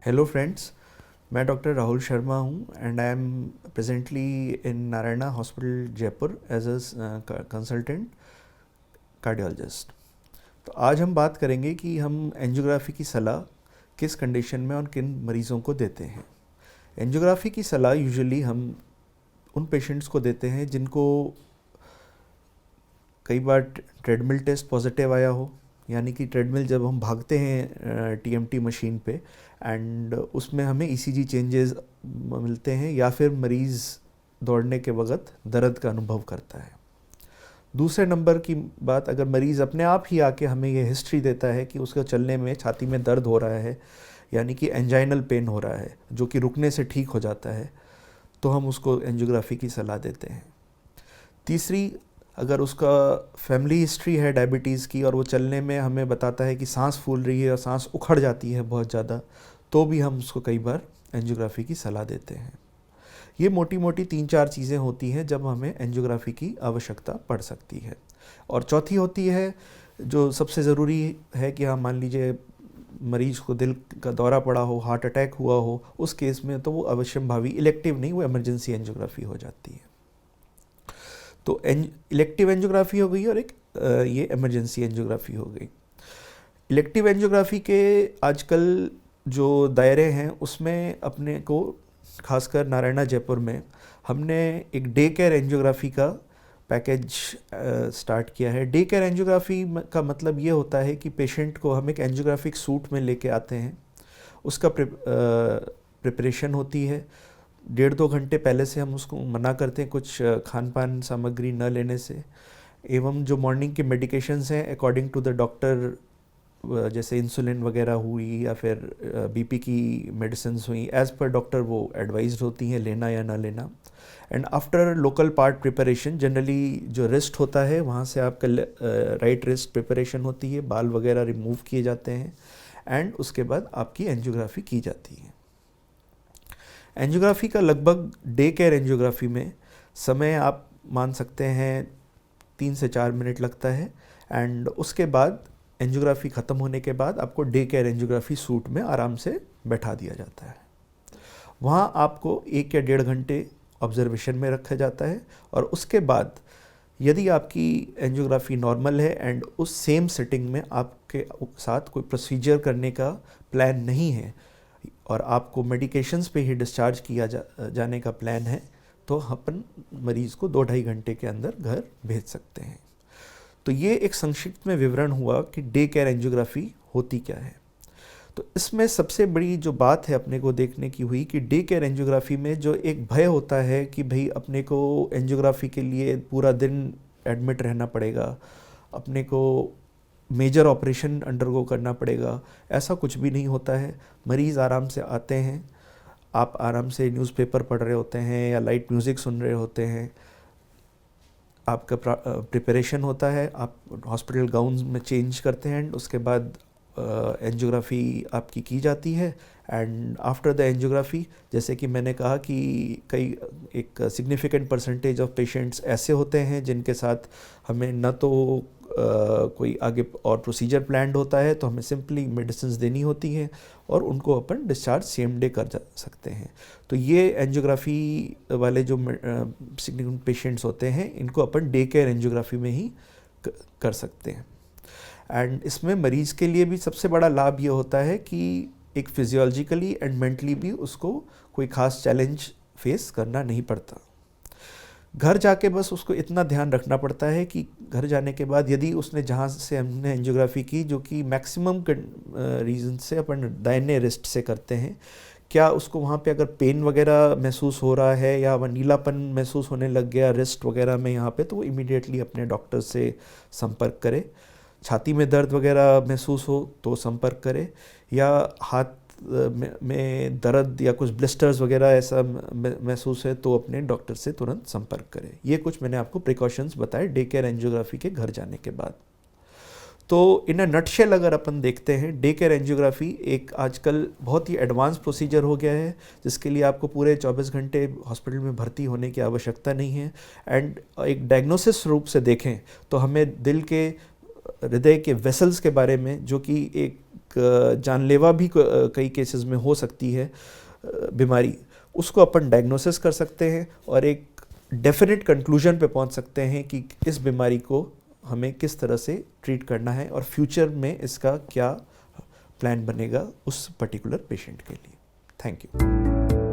Hello friends, मैं doctor Rahul Sharma हूँ and I am presently in Narayana hospital Jaipur as a consultant cardiologist. तो आज हम बात करेंगे कि हम एंजियोग्राफी की सलाह किस कंडीशन में और किन मरीज़ों को देते हैं। एंजियोग्राफी की सलाह यूजुअली हम उन पेशेंट्स को देते हैं जिनको कई बार ट्रेडमिल टेस्ट पॉजिटिव आया हो, यानी कि ट्रेडमिल जब हम भागते हैं टीएमटी मशीन पे एंड उसमें हमें ईसीजी चेंजेस मिलते हैं, या फिर मरीज़ दौड़ने के वक्त दर्द का अनुभव करता है। दूसरे नंबर की बात, अगर मरीज़ अपने आप ही आके हमें ये हिस्ट्री देता है कि उसका चलने में छाती में दर्द हो रहा है, यानी कि एंजाइनल पेन हो रहा है जो कि रुकने से ठीक हो जाता है, तो हम उसको एंजियोग्राफी की सलाह देते हैं। तीसरी, अगर उसका फैमिली हिस्ट्री है डायबिटीज़ की और वो चलने में हमें बताता है कि सांस फूल रही है और सांस उखड़ जाती है बहुत ज़्यादा, तो भी हम उसको कई बार एंजियोग्राफी की सलाह देते हैं। ये मोटी मोटी 3-4 चीज़ें होती हैं जब हमें एंजियोग्राफी की आवश्यकता पड़ सकती है। और चौथी होती है जो सबसे ज़रूरी है कि मान लीजिए मरीज़ को दिल का दौरा पड़ा हो, हार्ट अटैक हुआ हो, उस केस में तो वो अवश्यंभावी, इलेक्टिव नहीं, वो इमरजेंसी एंजियोग्राफी हो जाती है। तो इलेक्टिव एंजियोग्राफी हो गई और एक ये इमरजेंसी एंजियोग्राफी हो गई। इलेक्टिव एंजियोग्राफी के आजकल जो दायरे हैं उसमें अपने को खासकर नारायणा जयपुर में हमने एक डे केयर एंजियोग्राफी का पैकेज स्टार्ट किया है। डे केयर एंजियोग्राफी का मतलब ये होता है कि पेशेंट को हम एक एंजियोग्राफिक सूट में लेके आते हैं, उसका प्रिपरेशन होती है। 1.5-2 घंटे पहले से हम उसको मना करते हैं कुछ खान पान सामग्री न लेने से, एवं जो मॉर्निंग के मेडिकेशंस हैं अकॉर्डिंग टू द डॉक्टर, जैसे इंसुलिन वगैरह हुई या फिर बीपी की मेडिसिन्स हुई, एज़ पर डॉक्टर वो एडवाइज्ड होती हैं लेना या ना लेना। And after local part preparation, generally जो रिस्ट होता है वहाँ से आपका राइट रिस्ट प्रिपरेशन होती है, बाल वगैरह रिमूव किए जाते हैं एंड उसके बाद आपकी एंजियोग्राफी की जाती है। एंजियोग्राफी का लगभग डे केयर एंजियोग्राफी में समय आप मान सकते हैं 3 से 4 मिनट लगता है एंड उसके बाद एंजियोग्राफी ख़त्म होने के बाद आपको डे केयर एंजियोग्राफी सूट में आराम से बैठा दिया जाता है। वहाँ आपको 1 या 1.5 घंटे ऑब्जर्वेशन में रखा जाता है और उसके बाद यदि आपकी एंजियोग्राफी नॉर्मल है एंड उस सेम सेटिंग में आपके साथ कोई प्रोसीजर करने का प्लान नहीं है और आपको मेडिकेशंस पे ही डिस्चार्ज किया जाने का प्लान है, तो अपन मरीज़ को 2-2.5 घंटे के अंदर घर भेज सकते हैं। तो ये एक संक्षिप्त में विवरण हुआ कि डे केयर एंजियोग्राफी होती क्या है। तो इसमें सबसे बड़ी जो बात है अपने को देखने की हुई कि डे केयर एंजियोग्राफी में जो एक भय होता है कि भाई अपने को एंजियोग्राफी के लिए पूरा दिन एडमिट रहना पड़ेगा, अपने को मेजर ऑपरेशन अंडरगो करना पड़ेगा, ऐसा कुछ भी नहीं होता है। मरीज़ आराम से आते हैं, आप आराम से न्यूज़पेपर पढ़ रहे होते हैं या लाइट म्यूज़िक सुन रहे होते हैं, आपका प्रिपरेशन होता है, आप हॉस्पिटल गाउन में चेंज करते हैं एंड उसके बाद एंजियोग्राफी आपकी की जाती है। एंड आफ्टर द एंजियोग्राफी, जैसे कि मैंने कहा कि कई एक सिग्निफिकेंट परसेंटेज ऑफ पेशेंट्स ऐसे होते हैं जिनके साथ हमें न तो कोई आगे और प्रोसीजर प्लान्ड होता है, तो हमें सिंपली मेडिसिन देनी होती हैं और उनको अपन डिस्चार्ज सेम डे कर सकते हैं। तो ये एंजियोग्राफी वाले जो सिग्निफिकेंट पेशेंट्स होते हैं इनको अपन डे केयर एंजियोग्राफी में ही कर सकते हैं। एंड इसमें मरीज़ के लिए भी सबसे बड़ा लाभ ये होता है कि एक फिजियोलॉजिकली एंड मेंटली भी उसको कोई ख़ास चैलेंज फेस करना नहीं पड़ता। घर जाके बस उसको इतना ध्यान रखना पड़ता है कि घर जाने के बाद यदि उसने जहाँ से हमने एंजियोग्राफी की, जो कि मैक्सिमम रीज़न से अपन दाहिने रिस्ट से करते हैं, क्या उसको वहाँ पे अगर पेन वगैरह महसूस हो रहा है या नीलापन महसूस होने लग गया रिस्ट वगैरह में यहाँ पे, तो वो इमीडिएटली अपने डॉक्टर से संपर्क करे। छाती में दर्द वगैरह महसूस हो तो संपर्क करे, या हाथ में दर्द या कुछ ब्लिस्टर्स वगैरह ऐसा महसूस है तो अपने डॉक्टर से तुरंत संपर्क करें। ये कुछ मैंने आपको प्रिकॉशंस बताए डे केयर एंजियोग्राफी के घर जाने के बाद। तो इन अ नटशेल अगर अपन देखते हैं, डे केयर एंजियोग्राफी एक आजकल बहुत ही एडवांस प्रोसीजर हो गया है जिसके लिए आपको पूरे 24 घंटे हॉस्पिटल में भर्ती होने की आवश्यकता नहीं है। एंड एक डायग्नोसिस रूप से देखें तो हमें दिल के, हृदय के वेसल्स के बारे में, जो कि एक जानलेवा भी कई केसेस में हो सकती है बीमारी, उसको अपन डायग्नोसिस कर सकते हैं और एक डेफिनेट कंक्लूजन पे पहुंच सकते हैं कि इस बीमारी को हमें किस तरह से ट्रीट करना है और फ्यूचर में इसका क्या प्लान बनेगा उस पर्टिकुलर पेशेंट के लिए। Thank you.